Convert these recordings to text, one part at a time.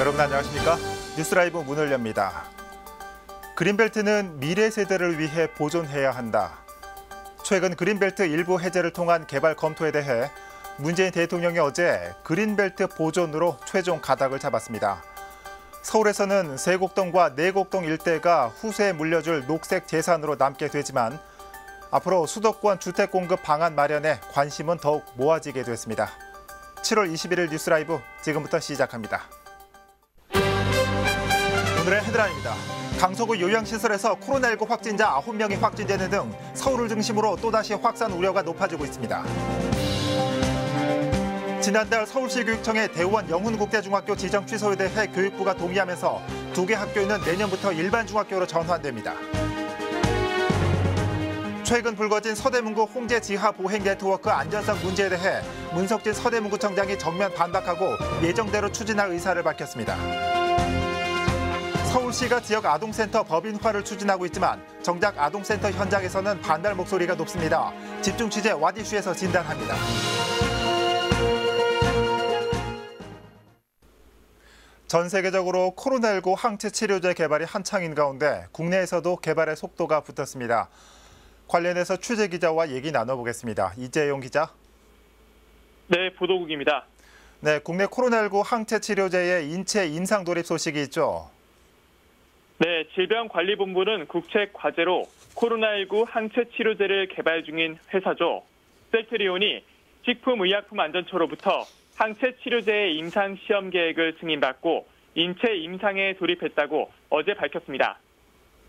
여러분 안녕하십니까? 뉴스라이브 문을 엽니다. 그린벨트는 미래 세대를 위해 보존해야 한다. 최근 그린벨트 일부 해제를 통한 개발 검토에 대해 문재인 대통령이 어제 그린벨트 보존으로 최종 가닥을 잡았습니다. 서울에서는 세곡동과 내곡동 일대가 후세에 물려줄 녹색 재산으로 남게 되지만 앞으로 수도권 주택 공급 방안 마련에 관심은 더욱 모아지게 됐습니다. 7월 21일 뉴스라이브 지금부터 시작합니다. 오늘의 헤드라인입니다. 강서구 요양시설에서 코로나19 확진자 9명이 확진되는 등 서울을 중심으로 또다시 확산 우려가 높아지고 있습니다. 지난달 서울시교육청의 대원 영훈국제중학교 지정 취소에 대해 교육부가 동의하면서 2개 학교는 내년부터 일반 중학교로 전환됩니다. 최근 불거진 서대문구 홍제 지하 보행 네트워크 안전성 문제에 대해 문석진 서대문구청장이 정면 반박하고 예정대로 추진할 의사를 밝혔습니다. 서울시가 지역 아동센터 법인화를 추진하고 있지만 정작 아동센터 현장에서는 반발 목소리가 높습니다. 집중 취재 와디슈에서 진단합니다. 전 세계적으로 코로나19 항체 치료제 개발이 한창인 가운데 국내에서도 개발의 속도가 붙었습니다. 관련해서 취재 기자와 얘기 나눠보겠습니다. 이재용 기자. 네, 보도국입니다. 네, 국내 코로나19 항체 치료제의 인체 임상 도입 소식이 있죠. 네, 질병관리본부는 국책 과제로 코로나19 항체 치료제를 개발 중인 회사죠. 셀트리온이 식품의약품안전처로부터 항체 치료제의 임상 시험 계획을 승인받고 인체 임상에 돌입했다고 어제 밝혔습니다.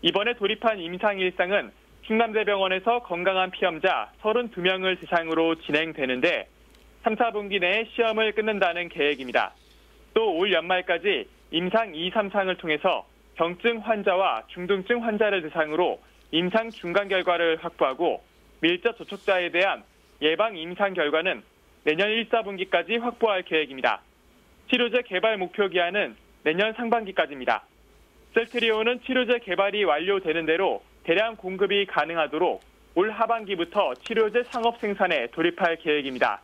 이번에 돌입한 임상 일상은 충남대병원에서 건강한 피험자 32명을 대상으로 진행되는데 3, 4분기 내에 시험을 끝낸다는 계획입니다. 또 올 연말까지 임상 2, 3상을 통해서 경증 환자와 중등증 환자를 대상으로 임상 중간 결과를 확보하고 밀접 접촉자에 대한 예방 임상 결과는 내년 1, 4분기까지 확보할 계획입니다. 치료제 개발 목표 기한은 내년 상반기까지입니다. 셀트리온은 치료제 개발이 완료되는 대로 대량 공급이 가능하도록 올 하반기부터 치료제 상업 생산에 돌입할 계획입니다.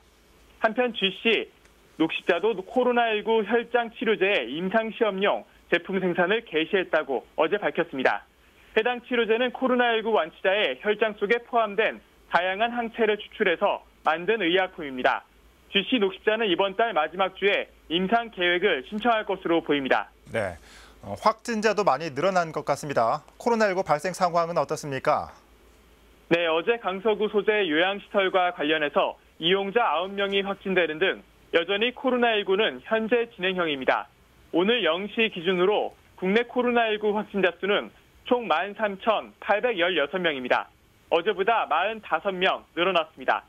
한편 GC, 녹십자도 코로나19 혈장 치료제의 임상시험용 제품 생산을 개시했다고 어제 밝혔습니다. 해당 치료제는 코로나19 완치자의 혈장 속에 포함된 다양한 항체를 추출해서 만든 의약품입니다. GC 녹십자는 이번 달 마지막 주에 임상 계획을 신청할 것으로 보입니다. 네, 확진자도 많이 늘어난 것 같습니다. 코로나19 발생 상황은 어떻습니까? 네, 어제 강서구 소재 요양시설과 관련해서 이용자 9명이 확진되는 등 여전히 코로나19는 현재 진행형입니다. 오늘 0시 기준으로 국내 코로나19 확진자 수는 총 13,816명입니다. 어제보다 45명 늘어났습니다.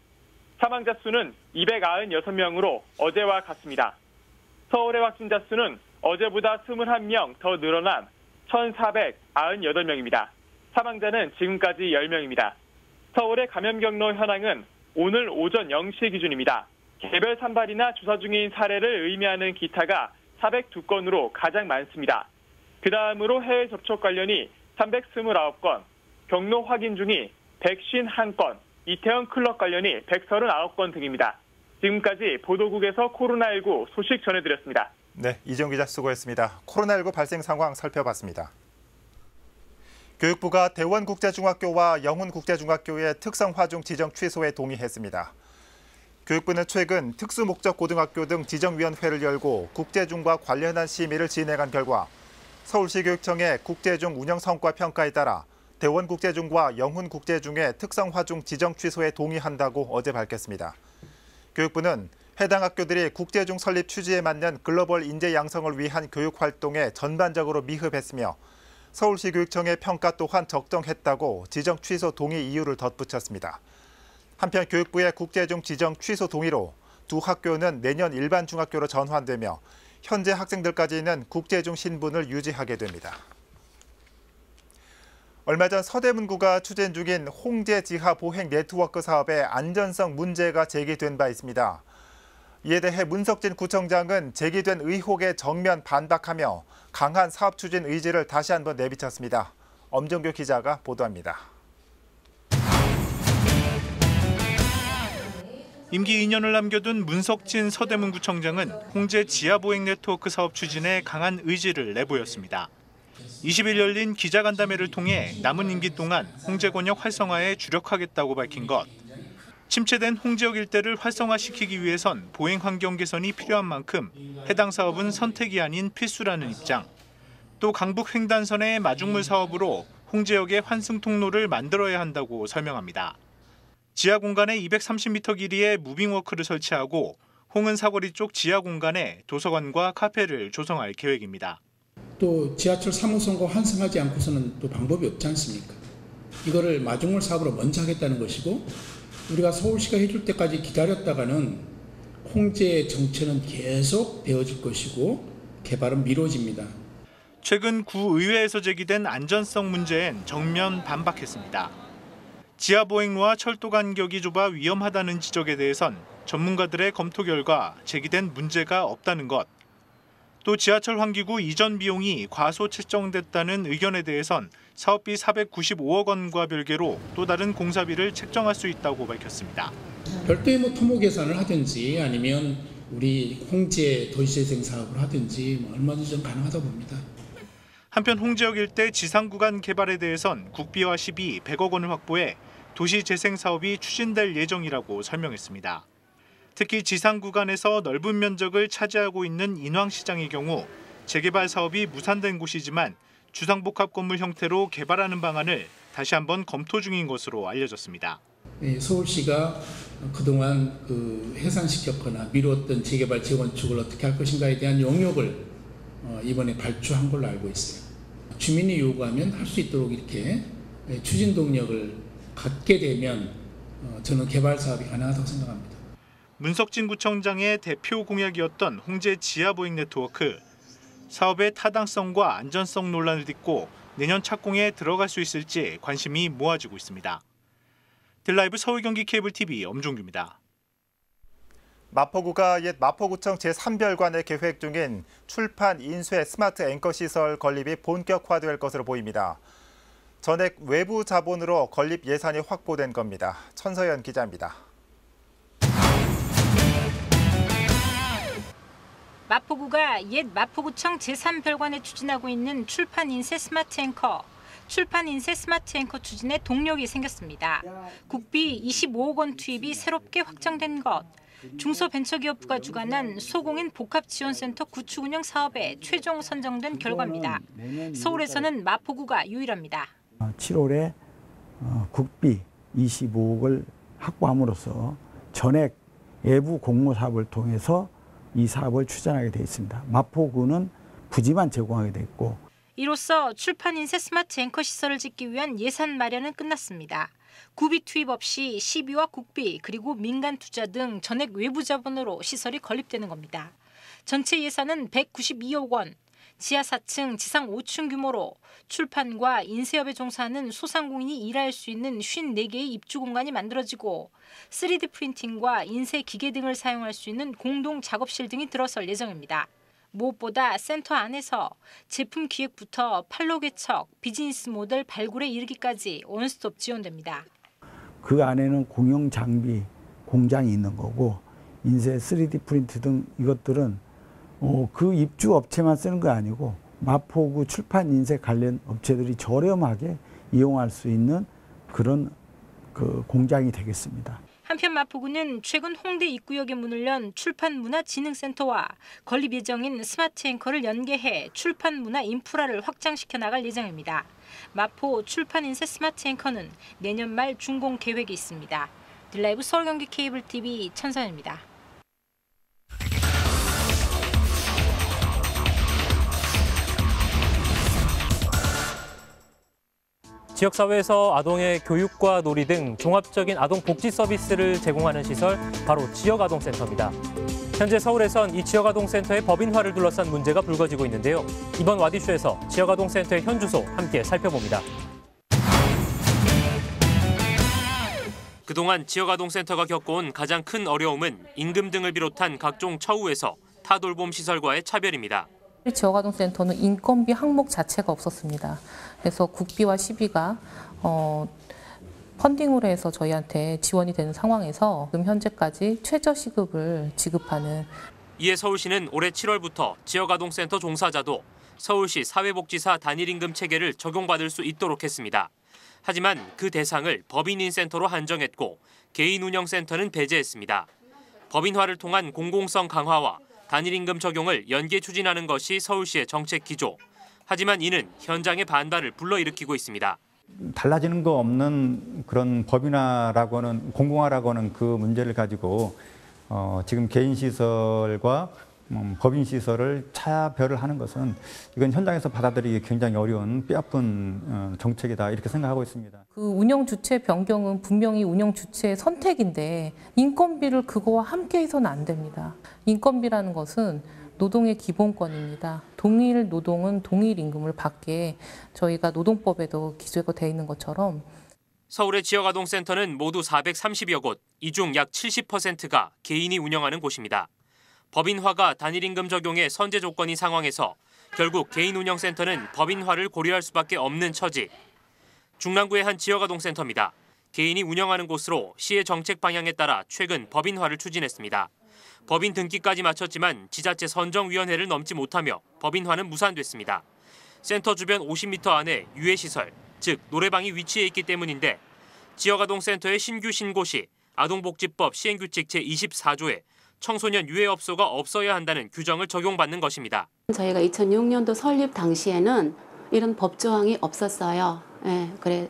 사망자 수는 296명으로 어제와 같습니다. 서울의 확진자 수는 어제보다 21명 더 늘어난 1,498명입니다. 사망자는 지금까지 10명입니다. 서울의 감염 경로 현황은 오늘 오전 0시 기준입니다. 개별 산발이나 조사 중인 사례를 의미하는 기타가 402건으로 가장 많습니다. 그 다음으로 해외 접촉 관련이 329건, 경로 확인 중이 151건, 이태원 클럽 관련이 139건 등입니다. 지금까지 보도국에서 코로나19 소식 전해드렸습니다. 네, 이재용 기자 수고했습니다. 코로나19 발생 상황 살펴봤습니다. 교육부가 대원국제중학교와 영훈국제중학교의 특성화중 지정 취소에 동의했습니다. 교육부는 최근 특수목적고등학교 등 지정위원회를 열고 국제중과 관련한 심의를 진행한 결과 서울시교육청의 국제중 운영 성과 평가에 따라 대원국제중과 영훈국제중의 특성화중 지정 취소에 동의한다고 어제 밝혔습니다. 교육부는 해당 학교들이 국제중 설립 취지에 맞는 글로벌 인재 양성을 위한 교육 활동에 전반적으로 미흡했으며 서울시교육청의 평가 또한 적정했다고 지정 취소 동의 이유를 덧붙였습니다. 한편 교육부의 국제중 지정 취소 동의로 두 학교는 내년 일반 중학교로 전환되며 현재 학생들까지는 국제중 신분을 유지하게 됩니다. 얼마 전 서대문구가 추진 중인 홍제 지하 보행 네트워크 사업의 안전성 문제가 제기된 바 있습니다. 이에 대해 문석진 구청장은 제기된 의혹에 정면 반박하며 강한 사업 추진 의지를 다시 한번 내비쳤습니다. 엄정규 기자가 보도합니다. 임기 2년을 남겨둔 문석진 서대문구청장은 홍제 지하보행 네트워크 사업 추진에 강한 의지를 내보였습니다. 20일 열린 기자간담회를 통해 남은 임기 동안 홍제 권역 활성화에 주력하겠다고 밝힌 것. 침체된 홍지역 일대를 활성화시키기 위해선 보행 환경 개선이 필요한 만큼 해당 사업은 선택이 아닌 필수라는 입장. 또 강북 횡단선의 마중물 사업으로 홍제역의 환승 통로를 만들어야 한다고 설명합니다. 지하 공간에 230m 길이의 무빙워크를 설치하고 홍은 사거리 쪽 지하 공간에 도서관과 카페를 조성할 계획입니다. 또 지하철 3호선과 환승하지 않고서는 또 방법이 없지 않습니까? 이거를 마중물 사업으로 먼저 하겠다는 것이고 우리가 서울시가 해줄 때까지 기다렸다가는 홍제 정체는 계속 되어질 것이고 개발은 미뤄집니다. 최근 구의회에서 제기된 안전성 문제엔 정면 반박했습니다. 지하보행로와 철도 간격이 좁아 위험하다는 지적에 대해선 전문가들의 검토 결과 제기된 문제가 없다는 것. 또 지하철 환기구 이전 비용이 과소 책정됐다는 의견에 대해선 사업비 495억 원과 별개로 또 다른 공사비를 책정할 수 있다고 밝혔습니다. 별도의 토목 계산을 하든지 아니면 우리 홍제 도시재생 사업을 하든지 얼마든지 좀 가능하다고 봅니다. 한편 홍지역 일대 지상구간 개발에 대해선 국비와 시비 100억 원을 확보해 도시재생 사업이 추진될 예정이라고 설명했습니다. 특히 지상구간에서 넓은 면적을 차지하고 있는 인왕시장의 경우 재개발 사업이 무산된 곳이지만 주상복합 건물 형태로 개발하는 방안을 다시 한번 검토 중인 것으로 알려졌습니다. 서울시가 그동안 해산시켰거나 미뤘던 재개발 재건축을 어떻게 할 것인가에 대한 용역을 이번에 발주한 걸로 알고 있어요. 주민이 요구하면 할 수 있도록 이렇게 추진 동력을 갖게 되면 저는 개발 사업이 가능하다고 생각합니다. 문석진 구청장의 대표 공약이었던 홍제 지하보행 네트워크. 사업의 타당성과 안전성 논란을 딛고 내년 착공에 들어갈 수 있을지 관심이 모아지고 있습니다. 딜라이브 서울 경기 케이블 TV 엄종규입니다. 마포구가 옛 마포구청 제3별관에 계획 중인 출판, 인쇄, 스마트 앵커 시설 건립이 본격화될 것으로 보입니다. 전액 외부 자본으로 건립 예산이 확보된 겁니다. 천서연 기자입니다. 마포구가 옛 마포구청 제3별관에 추진하고 있는 출판, 인쇄, 스마트 앵커. 출판, 인쇄, 스마트 앵커 추진에 동력이 생겼습니다. 국비 25억 원 투입이 새롭게 확정된 것. 중소벤처기업부가 주관한 소공인 복합지원센터 구축 운영 사업에 최종 선정된 결과입니다. 서울에서는 마포구가 유일합니다. 7월에 국비 25억을 확보함으로써 전액 외부 공모 사업을 통해서 이 사업을 추진하게 돼 있습니다. 마포구는 부지만 제공하게 돼 있고 이로써 출판, 인쇄, 스마트 앵커 시설을 짓기 위한 예산 마련은 끝났습니다. 구비 투입 없이 시비와 국비 그리고 민간 투자 등 전액 외부 자본으로 시설이 건립되는 겁니다. 전체 예산은 192억 원, 지하 4층, 지상 5층 규모로 출판과 인쇄업에 종사하는 소상공인이 일할 수 있는 54개의 입주 공간이 만들어지고 3D 프린팅과 인쇄 기계 등을 사용할 수 있는 공동 작업실 등이 들어설 예정입니다. 무엇보다 센터 안에서 제품 기획부터 판로 개척, 비즈니스 모델 발굴에 이르기까지 원스톱 지원됩니다. 그 안에는 공용 장비 공장이 있는 거고 인쇄 3D 프린트 등 이것들은 그 입주 업체만 쓰는 거 아니고 마포구 출판 인쇄 관련 업체들이 저렴하게 이용할 수 있는 그런 공장이 되겠습니다. 한편 마포구는 최근 홍대 입구역에 문을 연 출판문화진흥센터와 건립 예정인 스마트 앵커를 연계해 출판문화 인프라를 확장시켜 나갈 예정입니다. 마포 출판인쇄 스마트 앵커는 내년 말 준공 계획이 있습니다. 딜라이브 서울 경기 케이블 TV 천선입니다. 지역사회에서 아동의 교육과 놀이 등 종합적인 아동 복지 서비스를 제공하는 시설, 바로 지역아동센터입니다. 현재 서울에선 이 지역아동센터의 법인화를 둘러싼 문제가 불거지고 있는데요. 이번 와디쇼에서 지역아동센터의 현주소 함께 살펴봅니다. 그동안 지역아동센터가 겪어온 가장 큰 어려움은 임금 등을 비롯한 각종 처우에서 타돌봄 시설과의 차별입니다. 지역아동센터는 인건비 항목 자체가 없었습니다. 그래서 국비와 시비가 펀딩으로 해서 저희한테 지원이 되는 상황에서 지금 현재까지 최저시급을 지급하는. 이에 서울시는 올해 7월부터 지역아동센터 종사자도 서울시 사회복지사 단일임금 체계를 적용받을 수 있도록 했습니다. 하지만 그 대상을 법인인센터로 한정했고 개인 운영센터는 배제했습니다. 법인화를 통한 공공성 강화와 단일임금 적용을 연계 추진하는 것이 서울시의 정책 기조. 하지만 이는 현장의 반발을 불러일으키고 있습니다. 달라지는 거 없는 그런 법인화라고는 공공화라고는 그 문제를 가지고 지금 개인 시설과 법인 시설을 차별을 하는 것은 이건 현장에서 받아들이기 굉장히 어려운 뼈아픈 정책이다 이렇게 생각하고 있습니다. 그 운영 주체 변경은 분명히 운영 주체의 선택인데 인건비를 그거와 함께 해서는 안 됩니다. 인건비라는 것은 노동의 기본권입니다. 동일 노동은 동일 임금을 받게 저희가 노동법에도 기재가 되어 있는 것처럼 서울의 지역아동센터는 모두 430여 곳, 이 중 약 70%가 개인이 운영하는 곳입니다. 법인화가 단일임금 적용의 선제 조건인 상황에서 결국 개인 운영센터는 법인화를 고려할 수밖에 없는 처지. 중랑구의 한 지역아동센터입니다. 개인이 운영하는 곳으로 시의 정책 방향에 따라 최근 법인화를 추진했습니다. 법인 등기까지 마쳤지만 지자체 선정위원회를 넘지 못하며 법인화는 무산됐습니다. 센터 주변 50m 안에 유해시설, 즉 노래방이 위치해 있기 때문인데 지역아동센터의 신규 신고시 아동복지법 시행규칙 제24조에 청소년 유해업소가 없어야 한다는 규정을 적용받는 것입니다. 저희가 2006년도 설립 당시에는 이런 법조항이 없었어요.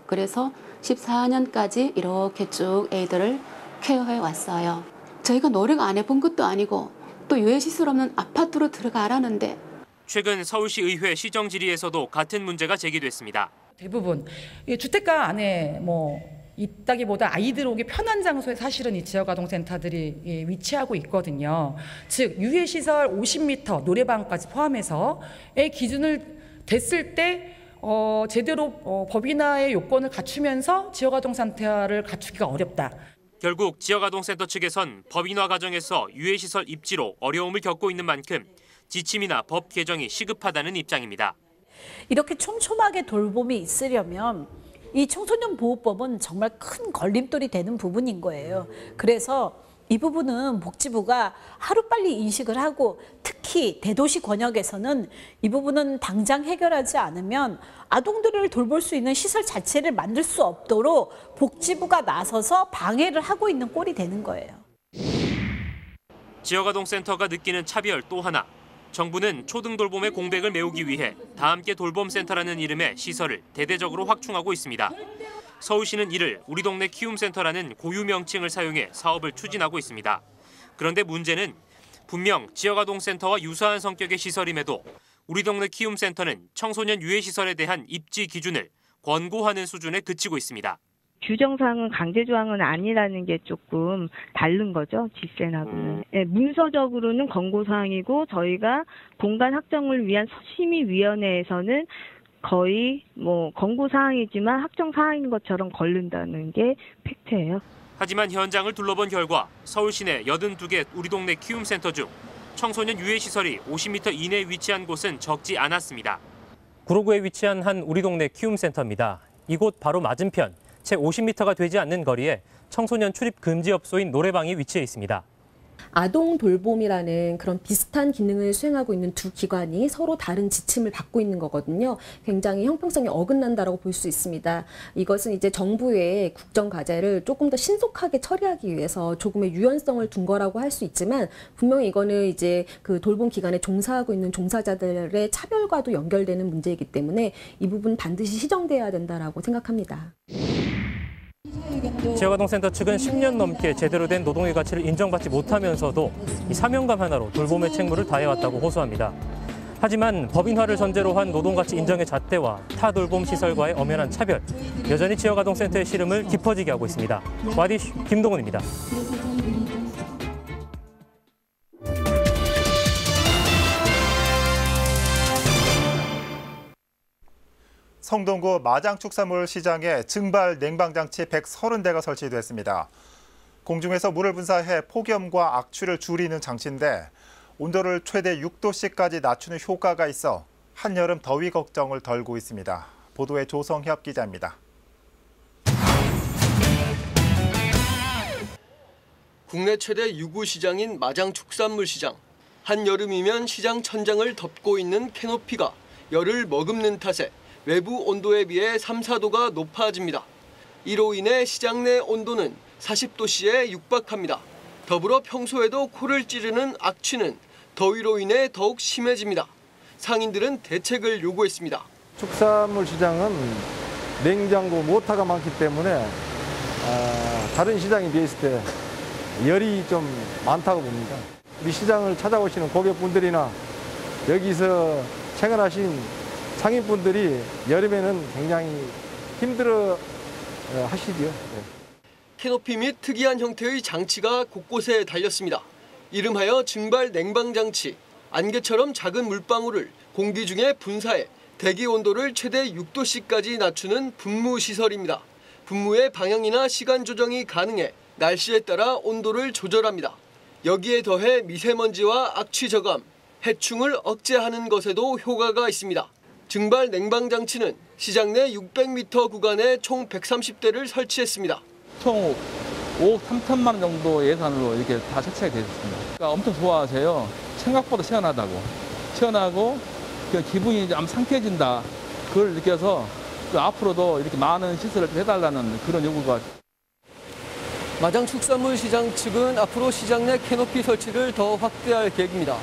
그래서 14년까지 이렇게 쭉 애들을 케어해 왔어요. 저희가 노력 안 해본 것도 아니고 또 유해시설 없는 아파트로 들어가라는데. 최근 서울시의회 시정질의에서도 같은 문제가 제기됐습니다. 대부분 주택가 안에 있다기보다 아이들 오기 편한 장소에 사실은 이 지역아동센터들이 위치하고 있거든요. 즉 유해시설 50m 노래방까지 포함해서의 기준을 됐을 때 제대로 법인화의 요건을 갖추면서 지역아동센터를 갖추기가 어렵다. 결국 지역아동센터 측에선 법인화 과정에서 유해시설 입지로 어려움을 겪고 있는 만큼 지침이나 법 개정이 시급하다는 입장입니다. 이렇게 촘촘하게 돌봄이 있으려면 이 청소년 보호법은 정말 큰 걸림돌이 되는 부분인 거예요. 그래서 이 부분은 복지부가 하루빨리 인식을 하고 특히 대도시 권역에서는 이 부분은 당장 해결하지 않으면 아동들을 돌볼 수 있는 시설 자체를 만들 수 없도록 복지부가 나서서 방해를 하고 있는 꼴이 되는 거예요. 지역아동센터가 느끼는 차별 또 하나. 정부는 초등돌봄의 공백을 메우기 위해 다함께 돌봄센터라는 이름의 시설을 대대적으로 확충하고 있습니다. 서울시는 이를 우리 동네 키움센터라는 고유 명칭을 사용해 사업을 추진하고 있습니다. 그런데 문제는 분명 지역아동센터와 유사한 성격의 시설임에도 우리 동네 키움센터는 청소년 유해시설에 대한 입지 기준을 권고하는 수준에 그치고 있습니다. 규정상은 강제조항은 아니라는 게 조금 다른 거죠, 지센하고는. 문서적으로는 권고사항이고 저희가 공간 확정을 위한 심의위원회에서는 거의 권고사항이지만 확정사항인 것처럼 거른다는 게 팩트예요. 하지만 현장을 둘러본 결과 서울시 내 82개 우리 동네 키움센터 중 청소년 유해시설이 50m 이내에 위치한 곳은 적지 않았습니다. 구로구에 위치한 한 우리 동네 키움센터입니다. 이곳 바로 맞은편 채 50m가 되지 않는 거리에 청소년 출입 금지업소인 노래방이 위치해 있습니다. 아동 돌봄이라는 그런 비슷한 기능을 수행하고 있는 두 기관이 서로 다른 지침을 받고 있는 거거든요. 굉장히 형평성이 어긋난다라고 볼 수 있습니다. 이것은 이제 정부의 국정 과제를 조금 더 신속하게 처리하기 위해서 조금의 유연성을 둔 거라고 할 수 있지만 분명히 이거는 이제 그 돌봄 기관에 종사하고 있는 종사자들의 차별과도 연결되는 문제이기 때문에 이 부분 반드시 시정돼야 된다라고 생각합니다. 지역아동센터 측은 10년 넘게 제대로 된 노동의 가치를 인정받지 못하면서도 이 사명감 하나로 돌봄의 책무를 다해왔다고 호소합니다. 하지만 법인화를 전제로 한 노동가치 인정의 잣대와 타 돌봄 시설과의 엄연한 차별, 여전히 지역아동센터의 시름을 깊어지게 하고 있습니다. 와디쉬 김동훈입니다. 성동구 마장축산물 시장에 증발 냉방장치 130대가 설치됐습니다. 공중에서 물을 분사해 폭염과 악취를 줄이는 장치인데 온도를 최대 6도씨까지 낮추는 효과가 있어 한여름 더위 걱정을 덜고 있습니다. 보도에 조성협 기자입니다. 국내 최대 유구 시장인 마장 축산물 시장. 한여름이면 시장 천장을 덮고 있는 캐노피가 열을 머금는 탓에 외부 온도에 비해 3, 4도가 높아집니다. 이로 인해 시장 내 온도는 40도씨에 육박합니다. 더불어 평소에도 코를 찌르는 악취는 더위로 인해 더욱 심해집니다. 상인들은 대책을 요구했습니다. 축산물 시장은 냉장고 모터가 많기 때문에 다른 시장에 비했을 때 열이 좀 많다고 봅니다. 우리 시장을 찾아오시는 고객분들이나 여기서 생활하신 상인분들이 여름에는 굉장히 힘들어 하시죠. 캐노피 및 특이한 형태의 장치가 곳곳에 달렸습니다. 이름하여 증발 냉방 장치. 안개처럼 작은 물방울을 공기 중에 분사해 대기 온도를 최대 6도씨까지 낮추는 분무 시설입니다. 분무의 방향이나 시간 조정이 가능해 날씨에 따라 온도를 조절합니다. 여기에 더해 미세먼지와 악취 저감, 해충을 억제하는 것에도 효과가 있습니다. 증발 냉방 장치는 시장 내 600m 구간에 총 130대를 설치했습니다. 총 5억 3천만 원 정도 예산으로 이렇게 다 설치가 되어 있습니다. 그러니까 엄청 좋아하세요. 생각보다 시원하다고. 시원하고 기분이 좀 상쾌해진다. 그걸 느껴서 앞으로도 이렇게 많은 시설을 해달라는 그런 요구가. 마장 축산물 시장 측은 앞으로 시장 내 캐노피 설치를 더 확대할 계획입니다.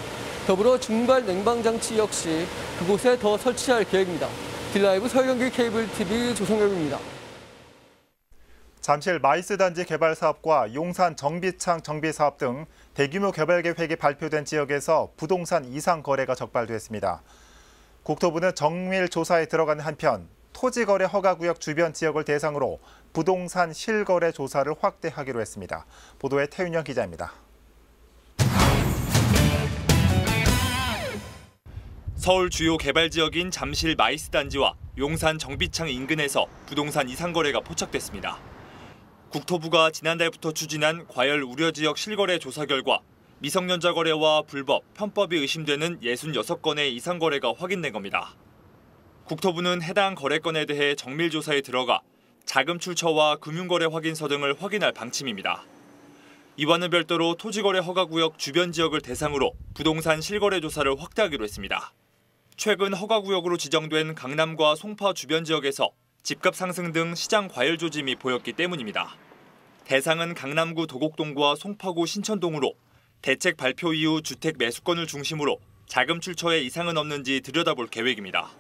더불어 증발 냉방 장치 역시 그곳에 더 설치할 계획입니다. 딜라이브 서울경기 케이블 TV 조성엽입니다. 잠실 마이스 단지 개발 사업과 용산 정비창 정비 사업 등 대규모 개발 계획이 발표된 지역에서 부동산 이상 거래가 적발됐습니다. 국토부는 정밀 조사에 들어가는 한편 토지 거래 허가 구역 주변 지역을 대상으로 부동산 실거래 조사를 확대하기로 했습니다. 보도에 태윤영 기자입니다. 서울 주요 개발 지역인 잠실 마이스 단지와 용산 정비창 인근에서 부동산 이상 거래가 포착됐습니다. 국토부가 지난달부터 추진한 과열 우려 지역 실거래 조사 결과 미성년자 거래와 불법, 편법이 의심되는 66건의 이상 거래가 확인된 겁니다. 국토부는 해당 거래건에 대해 정밀 조사에 들어가 자금 출처와 금융거래 확인서 등을 확인할 방침입니다. 이와는 별도로 토지거래 허가구역 주변 지역을 대상으로 부동산 실거래 조사를 확대하기로 했습니다. 최근 허가구역으로 지정된 강남과 송파 주변 지역에서 집값 상승 등 시장 과열 조짐이 보였기 때문입니다. 대상은 강남구 도곡동과 송파구 신천동으로 대책 발표 이후 주택 매수건을 중심으로 자금 출처에 이상은 없는지 들여다볼 계획입니다.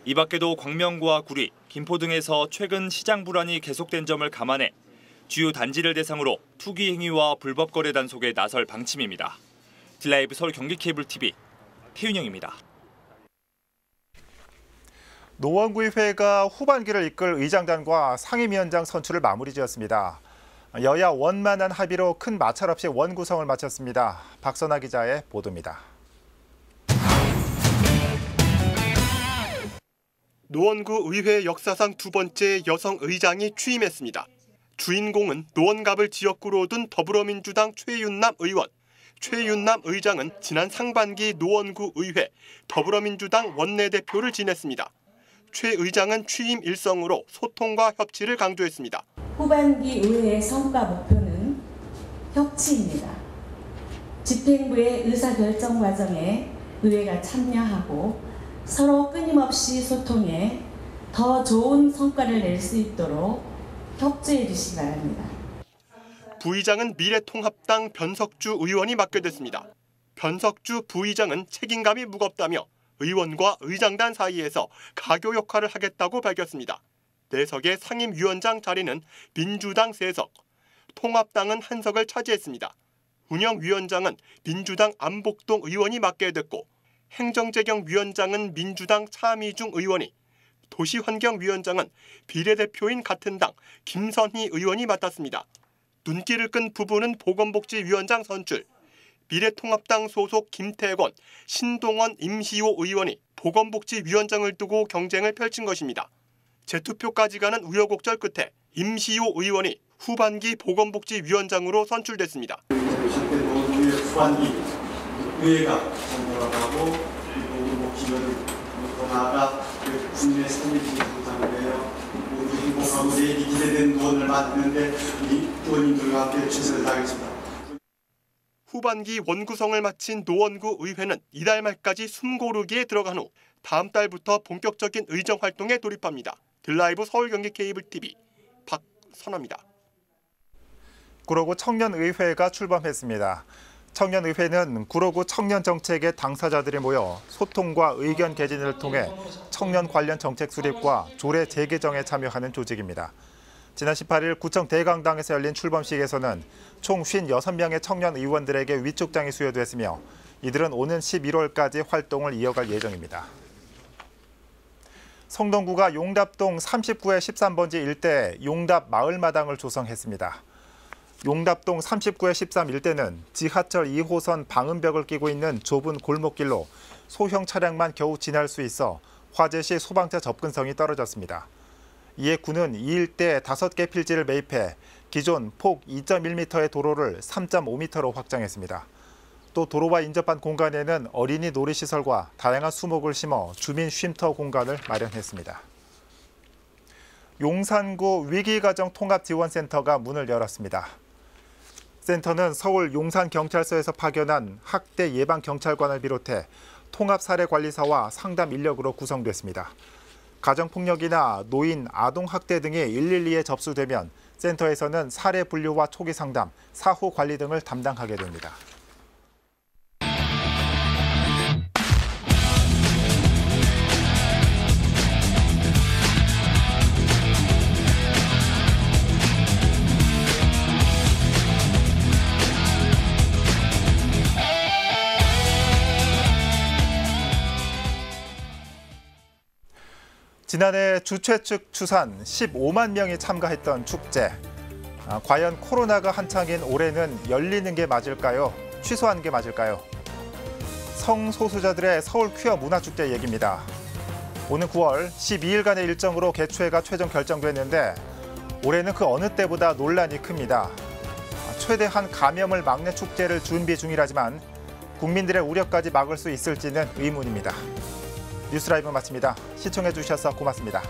이 밖에도 광명과 구리, 김포 등에서 최근 시장 불안이 계속된 점을 감안해 주요 단지를 대상으로 투기 행위와 불법 거래 단속에 나설 방침입니다. 딜라이브 서울 경기 케이블 TV 태윤영입니다. 노원구의회가 후반기를 이끌 의장단과 상임위원장 선출을 마무리 지었습니다. 여야 원만한 합의로 큰 마찰 없이 원구성을 마쳤습니다. 박선아 기자의 보도입니다. 노원구 의회 역사상 두 번째 여성 의장이 취임했습니다. 주인공은 노원갑을 지역구로 둔 더불어민주당 최윤남 의원. 최윤남 의장은 지난 상반기 노원구 의회 더불어민주당 원내대표를 지냈습니다. 최 의장은 취임 일성으로 소통과 협치를 강조했습니다. 후반기 의회의 성과 목표는 협치입니다. 집행부의 의사결정 과정에 의회가 참여하고 서로 끊임없이 소통해 더 좋은 성과를 낼 수 있도록 협조해 주시기 바랍니다. 부의장은 미래통합당 변석주 의원이 맡겨졌습니다. 변석주 부의장은 책임감이 무겁다며 의원과 의장단 사이에서 가교 역할을 하겠다고 밝혔습니다. 내석의 상임위원장 자리는 민주당 3석, 통합당은 1석을 차지했습니다. 운영위원장은 민주당 안복동 의원이 맡게 됐고 행정재경위원장은 민주당 차미중 의원이, 도시환경위원장은 비례대표인 같은 당 김선희 의원이 맡았습니다. 눈길을 끈 부분은 보건복지위원장 선출. 미래통합당 소속 김태권, 신동원 임시호 의원이 보건복지위원장을 두고 경쟁을 펼친 것입니다. 재투표까지 가는 우여곡절 끝에 임시호 의원이 후반기 보건복지위원장으로 선출됐습니다. 후반기 의회가 선거하고 그리고 기여를 더 나아가 국민의 삶이 기대되는데요. 모두 행복하고 내일이 기대된 노원을 만드는데 우리 의원님들과 함께 최선을 다하겠습니다. 후반기 원구성을 마친 노원구 의회는 이달 말까지 숨고르기에 들어간 후 다음 달부터 본격적인 의정 활동에 돌입합니다. 들라이브 서울경기 케이블TV 박선아입니다. 구로구 청년의회가 출범했습니다. 청년의회는 구로구 청년 정책의 당사자들이 모여 소통과 의견 개진을 통해 청년 관련 정책 수립과 조례 재개정에 참여하는 조직입니다. 지난 18일 구청 대강당에서 열린 출범식에서는 총 56명의 청년 의원들에게 위촉장이 수여됐으며 이들은 오는 11월까지 활동을 이어갈 예정입니다. 성동구가 용답동 39의 13번지 일대에 용답 마을마당을 조성했습니다. 용답동 39의 13 일대는 지하철 2호선 방음벽을 끼고 있는 좁은 골목길로 소형 차량만 겨우 지날 수 있어 화재 시 소방차 접근성이 떨어졌습니다. 이에 구는 이 일대에 5개 필지를 매입해 기존 폭 2.1m의 도로를 3.5m로 확장했습니다. 또 도로와 인접한 공간에는 어린이 놀이시설과 다양한 수목을 심어 주민 쉼터 공간을 마련했습니다. 용산구 위기가정통합지원센터가 문을 열었습니다. 센터는 서울 용산경찰서에서 파견한 학대 예방경찰관을 비롯해 통합사례관리사와 상담 인력으로 구성됐습니다. 가정폭력이나 노인, 아동학대 등이 112에 접수되면 센터에서는 사례 분류와 초기 상담, 사후 관리 등을 담당하게 됩니다. 지난해 주최 측 추산 15만 명이 참가했던 축제. 과연 코로나가 한창인 올해는 열리는 게 맞을까요? 취소하는 게 맞을까요? 성소수자들의 서울 퀴어 문화축제 얘기입니다. 오는 9월 12일간의 일정으로 개최가 최종 결정됐는데 올해는 그 어느 때보다 논란이 큽니다. 최대한 감염을 막는 축제를 준비 중이라지만 국민들의 우려까지 막을 수 있을지는 의문입니다. 뉴스라이브 마칩니다. 시청해 주셔서 고맙습니다.